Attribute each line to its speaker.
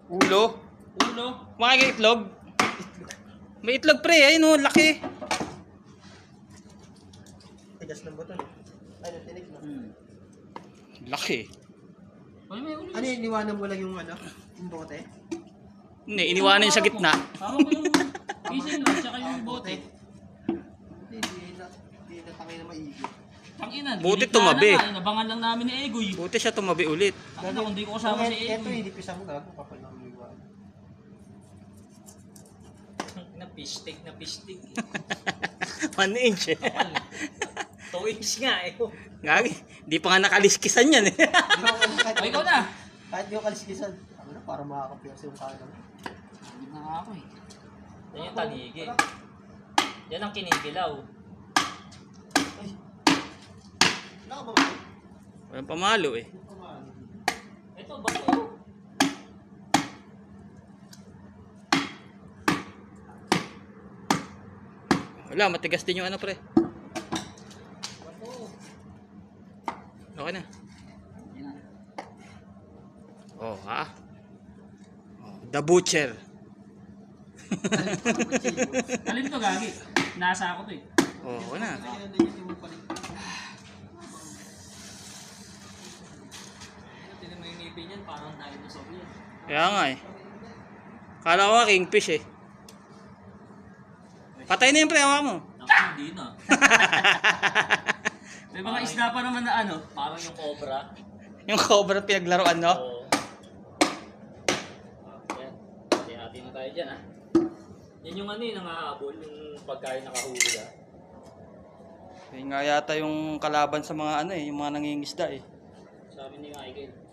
Speaker 1: Ulo.
Speaker 2: Ulo.
Speaker 1: Makikita itlog. May itlog pre, ayun oh, laki.
Speaker 3: Tigas ng buto. Ay, natinig na.
Speaker 1: Laki.
Speaker 2: Ay, may ulo.
Speaker 3: Ano yun, iniwanan mo lang yung yung bote?
Speaker 1: Hindi, iniwanan sa gitna.
Speaker 2: Hawak ko yung fishing rod tsaka yung bote.
Speaker 3: Hindi na tangay na maigi.
Speaker 2: Tangina.
Speaker 1: Buti
Speaker 2: dinikta
Speaker 1: tumabi.
Speaker 2: na nga, inabangan lang namin ni Egoy.
Speaker 1: Buti siya tumabi ulit.
Speaker 2: Ano kung di ko kasama si
Speaker 3: Ito,
Speaker 2: Egoy.
Speaker 3: inipisan mo gago kapal ng iwan.
Speaker 2: Na pistik.
Speaker 1: 1 inch eh.
Speaker 2: 2 inch nga eh.
Speaker 1: Gagi, di pa nga nakaliskisan yan eh.
Speaker 2: O, ikaw na.
Speaker 3: Kahit yung kaliskisan. Ano na, para makakapiyos yung kanan.
Speaker 2: Hindi na nga ako eh. Yan yung tanigi. Yan ang kinikilaw.
Speaker 3: Ay. Wala ka ba ba?
Speaker 1: Walang pamalo eh.
Speaker 2: Ito, bato.
Speaker 1: Wala, matigas din yung ano pre.
Speaker 2: Bato.
Speaker 1: Okay na. Oh, ha? Oh, The Butcher.
Speaker 2: Alin to gagi? Nasa ako to eh.
Speaker 1: Oh, okay na.
Speaker 2: Tinan mo yung ngipin yan, parang dinosaur yan.
Speaker 1: Kaya nga eh. Kala ko nga kingfish eh. Patay na yung pre, hawak mo.
Speaker 2: Naku, hindi na. May mga isda pa naman na ano, parang yung cobra.
Speaker 1: Yung cobra pinaglaruan, no?
Speaker 2: Oo. Yan. Hati-hati na tayo dyan, ha? Yan yung ano yung nangahabol, yung pagkain nakahuli, ha?
Speaker 1: Yun nga yata yung kalaban sa mga ano eh, yung mga nangingisda eh.
Speaker 2: Sabi ni Michael.